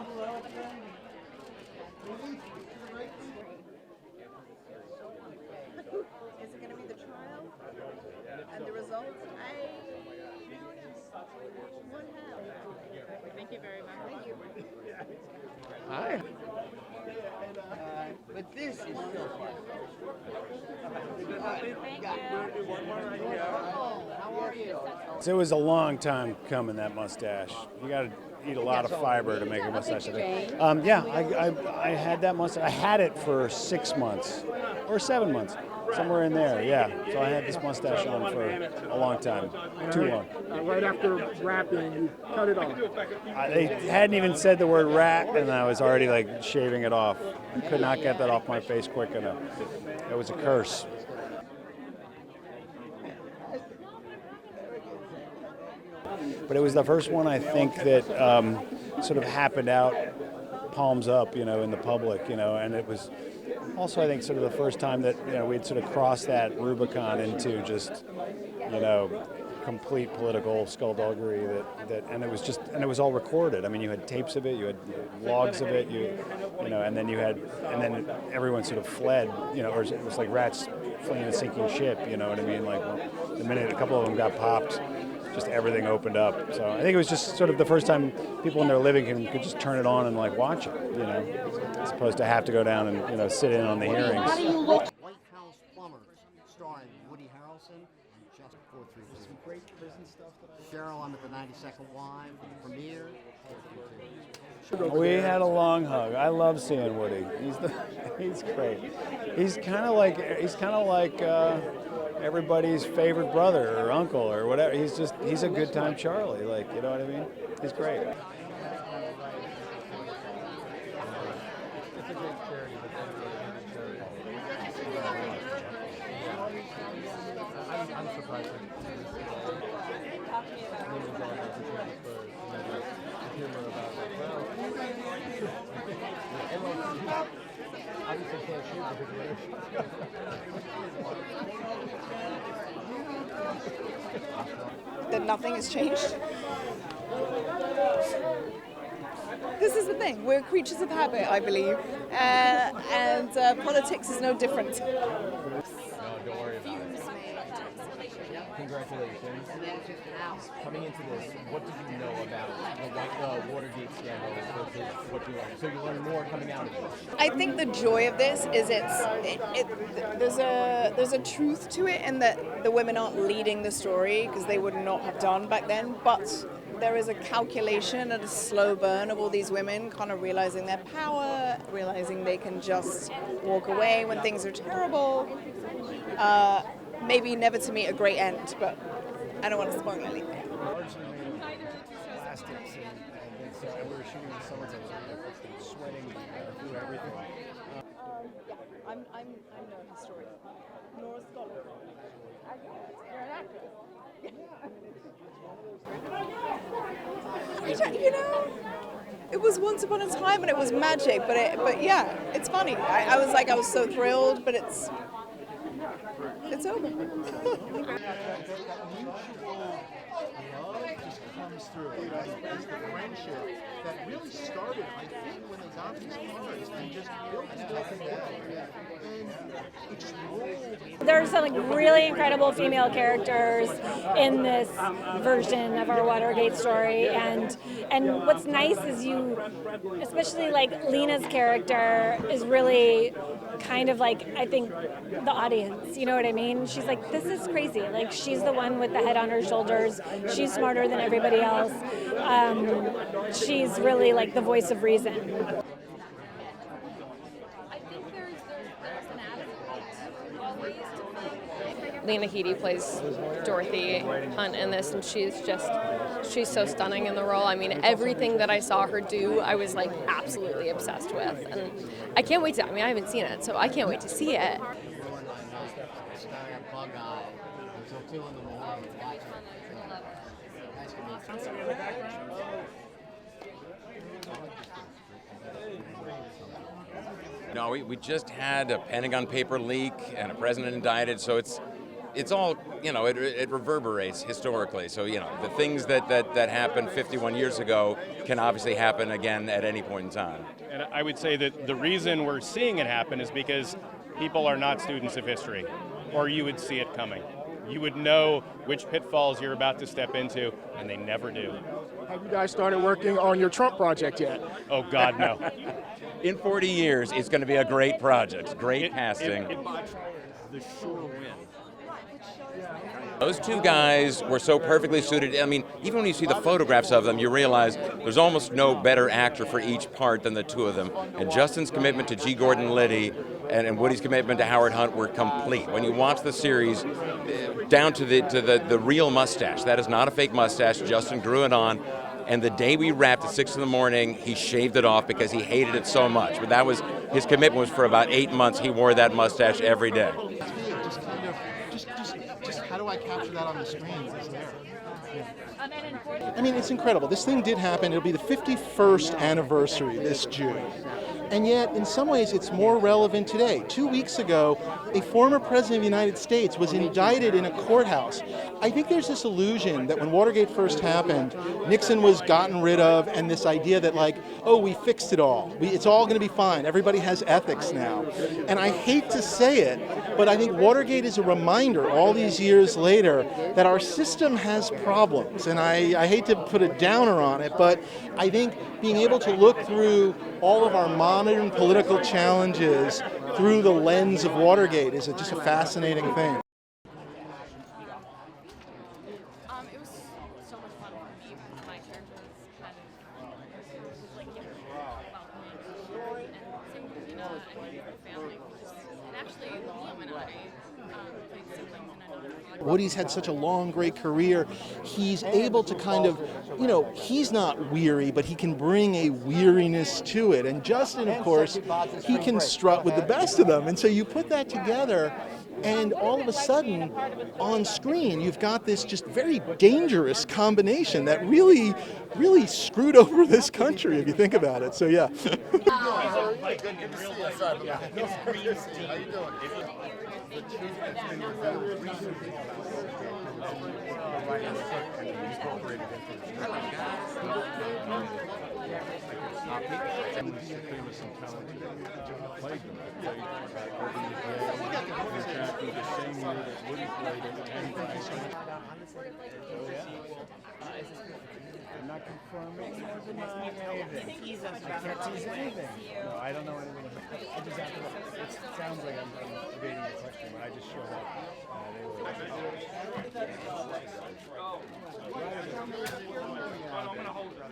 Is it going to be the trial and the results? I don't know. What happened? Thank you very much. Thank you. Hi. But this is still fun. Thank you. How are you? So it was a long time coming, that mustache. You got to eat a lot of fiber to make a mustache. I think. Yeah, I had that mustache. I had it for 6 months or 7 months, somewhere in there. Yeah. So I had this mustache on for a long time, too long. Right after rapping, you cut it off. They hadn't even said the word rat, and I was already like shaving it off. Could not get that off my face quick enough. It was a curse. But it was the first one, I think, that sort of happened out, palms up, in the public, and it was also, I think, sort of the first time that, we'd sort of crossed that Rubicon into just, complete political skullduggery and it was all recorded. I mean, you had tapes of it, you had logs of it, and then everyone sort of fled, or it was like rats fleeing a sinking ship, you know what I mean? Like, the minute a couple of them got popped, just everything opened up. So I think it was just sort of the first time people in their living could just turn it on and like watch it, as opposed to have to go down and sit in on the hearings. How do you look? White House Plumbers, starring Woody Harrelson and Justin Theroux. Some great prison stuff. Cheryl, I'm at the 92nd Y for the premiere. We had a long hug. I love seeing Woody. He's great. He's kind of like everybody's favorite brother or uncle or whatever. He's a good time Charlie. Like, you know what I mean? He's great. It's a great charity. I'm surprised. That nothing has changed. This is the thing. We're creatures of habit, I believe, and politics is no different. No, don't worry about it. Congratulations. Coming into this, what did you know about the Watergate scandal versus what you learned? So you learned more coming out of this. I think the joy of this is there's a truth to it in that the women aren't leading the story because they would not have done back then, but there is a calculation and a slow burn of all these women kind of realizing their power, realizing they can just walk away when things are terrible. Maybe never to meet a great end, but I don't want to spoil anything. Largely made of plastics and so we were shooting in the summertime, so sweating through everything. Yeah, I'm no historian, nor a scholar. You're an actress. It was once upon a time and it was magic, but yeah, it's funny. I was so thrilled, but it's over. That mutual love just comes through. It's the friendship that really started, I think, when they got these cars and just built up and down. And it just rolled. There's some really incredible female characters in this version of our Watergate story, and what's nice is especially like Lena's character is really kind of like, I think, the audience, you know what I mean? She's like, this is crazy. Like, she's the one with the head on her shoulders. She's smarter than everybody else. She's really like the voice of reason. I think there's an attitude Lena Headey plays Dorothy Hunt in this, and she's so stunning in the role. I mean, everything that I saw her do, I was like absolutely obsessed with, and I can't wait to. I haven't seen it, so I can't wait to see it. No, we just had a Pentagon paper leak and a president indicted, so it's it's all, you know, it reverberates historically. So, you know, the things that happened 51 years ago can obviously happen again at any point in time. And I would say that the reason we're seeing it happen is because people are not students of history, or you would see it coming. You would know which pitfalls you're about to step into, and they never do. Have you guys started working on your Trump project yet? Oh, God, no. In 40 years, it's going to be a great project, great casting. The sure win. Those two guys were so perfectly suited. I mean, even when you see the photographs of them, you realize there's almost no better actor for each part than the two of them. And Justin's commitment to G. Gordon Liddy and Woody's commitment to Howard Hunt were complete. When you watch the series, down to the real mustache, that is not a fake mustache. Justin grew it on. And the day we wrapped at 6 in the morning, he shaved it off because he hated it so much. But that was his commitment was for about 8 months. He wore that mustache every day. Just how do I capture that on the screen? It's there. Yeah. I mean, it's incredible. This thing did happen. It'll be the 51st anniversary this June. And yet, in some ways, it's more relevant today. 2 weeks ago, a former president of the United States was indicted in a courthouse. I think there's this illusion that when Watergate first happened, Nixon was gotten rid of, and this idea that, like, oh, we fixed it all. It's all going to be fine. Everybody has ethics now. And I hate to say it, but I think Watergate is a reminder, all these years later, that our system has problems. And I hate to put a downer on it, but I think being able to look through all of our modern political challenges through the lens of Watergate is just a fascinating thing. It was so much fun for me. My character was kind of like welcoming, and same with Lena and the family. And actually, Liam and I played siblings in another project. Woody's had such a long, great career. He's able to kind of, you know, he's not weary, but he can bring a weariness to it. And Justin, of course, he can strut with the best of them. And so you put that together, and all of a sudden, on screen, you've got this just very dangerous combination that really screwed over this country, if you think about it. So, yeah. I'm not confirming or denying anything. I can't tease anything. No, I don't know anything. I just have to, it sounds like I'm evading the question, but I just showed up. I'm going to hold that.